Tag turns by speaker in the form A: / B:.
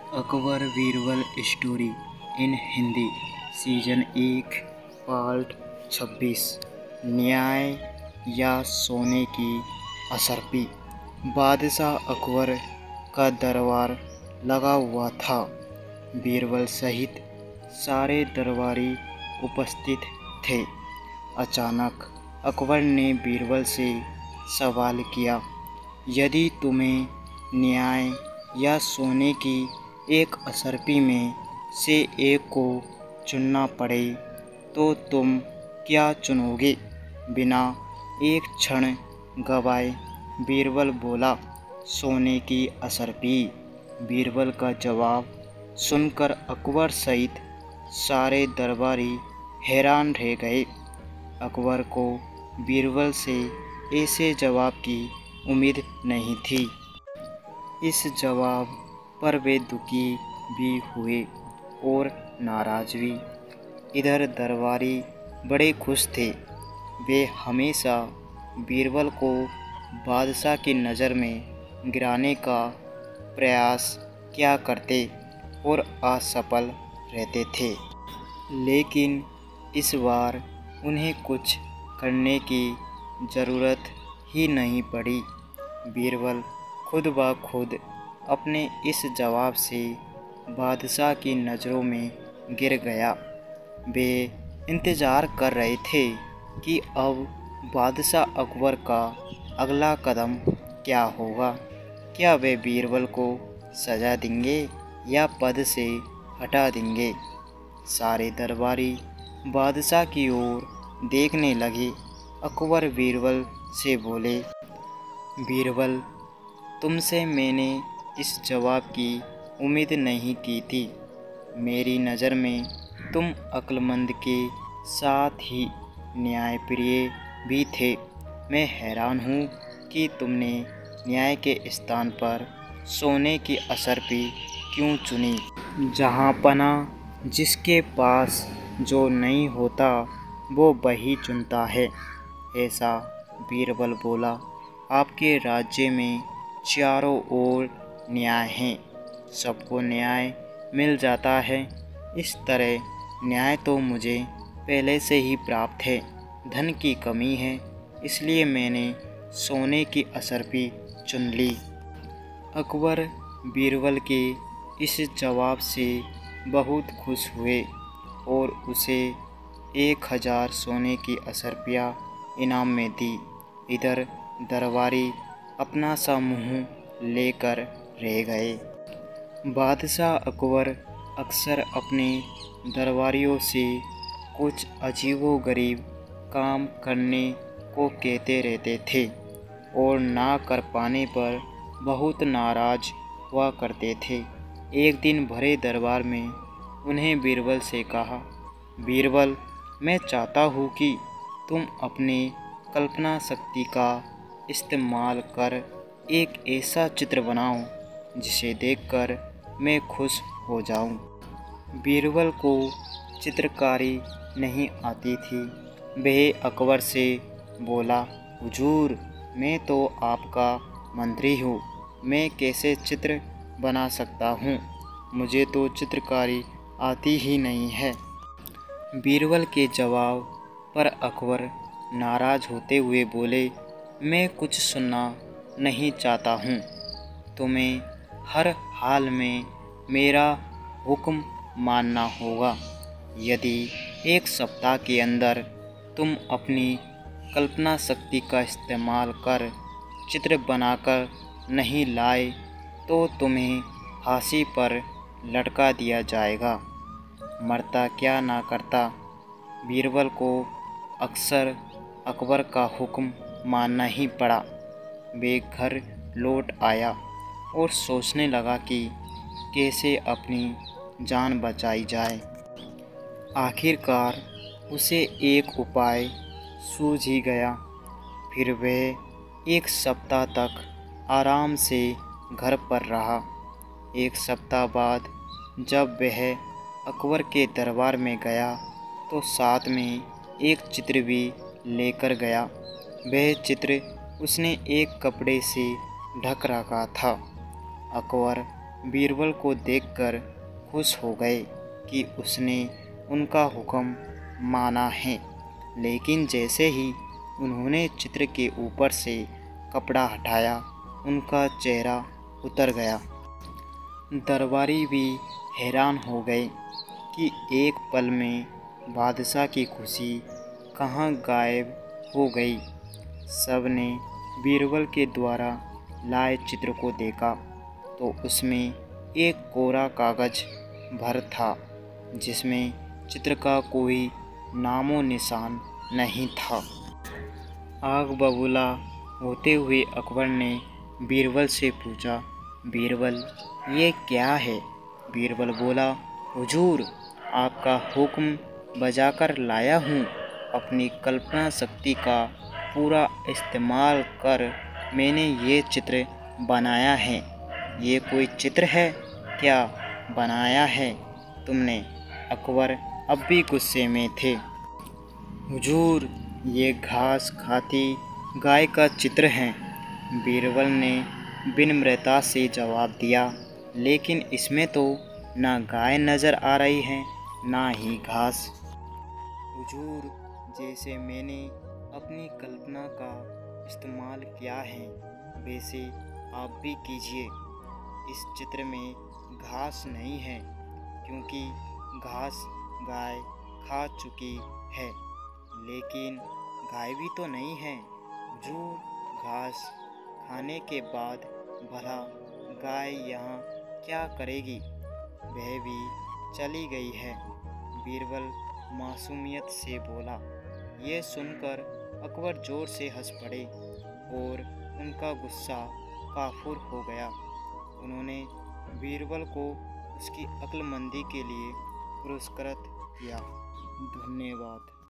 A: Akbar Birbal story in Hindi season 1 part 26। न्याय या सोने की असरपी। बादशाह अकबर का दरबार लगा हुआ था। बीरबल सहित सारे दरबारी उपस्थित थे। अचानक अकबर ने बीरबल से सवाल किया, यदि तुम्हें न्याय या सोने की एक असरपी में से एक को चुनना पड़े तो तुम क्या चुनोगे? बिना एक क्षण गवाए बीरबल बोला, सोने की असरपी। बीरबल का जवाब सुनकर अकबर सहित सारे दरबारी हैरान रह गए। अकबर को बीरबल से ऐसे जवाब की उम्मीद नहीं थी। इस जवाब पर वे दुखी भी हुए और नाराज भी। इधर दरबारी बड़े खुश थे। वे हमेशा बीरबल को बादशाह की नज़र में गिराने का प्रयास किया करते और असफल रहते थे। लेकिन इस बार उन्हें कुछ करने की ज़रूरत ही नहीं पड़ी। बीरबल खुद ब खुद अपने इस जवाब से बादशाह की नज़रों में गिर गया। वे इंतज़ार कर रहे थे कि अब बादशाह अकबर का अगला कदम क्या होगा। क्या वे बीरबल को सज़ा देंगे या पद से हटा देंगे? सारे दरबारी बादशाह की ओर देखने लगे। अकबर बीरबल से बोले, बीरबल, तुमसे मैंने इस जवाब की उम्मीद नहीं की थी। मेरी नज़र में तुम अक्लमंद के साथ ही न्यायप्रिय भी थे। मैं हैरान हूँ कि तुमने न्याय के स्थान पर सोने की असरपी क्यों चुनी। जहाँपना जिसके पास जो नहीं होता वो वही चुनता है, ऐसा बीरबल बोला। आपके राज्य में चारों ओर न्याय है, सबको न्याय मिल जाता है। इस तरह न्याय तो मुझे पहले से ही प्राप्त है। धन की कमी है, इसलिए मैंने सोने की असरपी चुन ली। अकबर बीरबल के इस जवाब से बहुत खुश हुए और उसे 1000 सोने की असरपियाँ इनाम में दी। इधर दरबारी अपना सा मुँह लेकर रह गए। बादशाह अकबर अक्सर अपने दरबारियों से कुछ अजीबोगरीब काम करने को कहते रहते थे और ना कर पाने पर बहुत नाराज हुआ करते थे। एक दिन भरे दरबार में उन्हें बीरबल से कहा, बीरबल, मैं चाहता हूँ कि तुम अपने कल्पना शक्ति का इस्तेमाल कर एक ऐसा चित्र बनाओ जिसे देखकर मैं खुश हो जाऊं। बीरबल को चित्रकारी नहीं आती थी। वह अकबर से बोला, हुजूर, मैं तो आपका मंत्री हूँ, मैं कैसे चित्र बना सकता हूँ? मुझे तो चित्रकारी आती ही नहीं है। बीरबल के जवाब पर अकबर नाराज होते हुए बोले, मैं कुछ सुनना नहीं चाहता हूँ। तुम्हें हर हाल में मेरा हुक्म मानना होगा। यदि एक सप्ताह के अंदर तुम अपनी कल्पना शक्ति का इस्तेमाल कर चित्र बनाकर नहीं लाए तो तुम्हें फांसी पर लटका दिया जाएगा। मरता क्या ना करता। बीरबल को अक्सर अकबर का हुक्म मानना ही पड़ा। वे घर लौट आया और सोचने लगा कि कैसे अपनी जान बचाई जाए। आखिरकार उसे एक उपाय सूझ ही गया। फिर वह 1 सप्ताह तक आराम से घर पर रहा। 1 सप्ताह बाद जब वह अकबर के दरबार में गया तो साथ में एक चित्र भी लेकर गया। वह चित्र उसने एक कपड़े से ढक रखा था। अकबर बीरबल को देखकर खुश हो गए कि उसने उनका हुक्म माना है। लेकिन जैसे ही उन्होंने चित्र के ऊपर से कपड़ा हटाया, उनका चेहरा उतर गया। दरबारी भी हैरान हो गए कि एक पल में बादशाह की खुशी कहाँ गायब हो गई। सब ने बीरबल के द्वारा लाए चित्र को देखा तो उसमें एक कोरा कागज भर था, जिसमें चित्र का कोई नामो निशान नहीं था। आग बबूला होते हुए अकबर ने बीरबल से पूछा, बीरबल ये क्या है? बीरबल बोला, हुजूर आपका हुक्म बजाकर लाया हूँ। अपनी कल्पना शक्ति का पूरा इस्तेमाल कर मैंने ये चित्र बनाया है। ये कोई चित्र है क्या बनाया है तुमने? अकबर अब भी गुस्से में थे। हुजूर ये घास खाती गाय का चित्र है, बीरबल ने विनम्रता से जवाब दिया। लेकिन इसमें तो ना गाय नज़र आ रही है ना ही घास। हुजूर जैसे मैंने अपनी कल्पना का इस्तेमाल किया है वैसे आप भी कीजिए। इस चित्र में घास नहीं है क्योंकि घास गाय खा चुकी है। लेकिन गाय भी तो नहीं है हुजूर, घास खाने के बाद भला गाय यहाँ क्या करेगी? वह भी चली गई है, बीरबल मासूमियत से बोला। ये सुनकर अकबर ज़ोर से हंस पड़े और उनका गुस्सा काफूर हो गया। उन्होंने बीरबल को उसकी अक्लमंदी के लिए पुरस्कृत किया। धन्यवाद।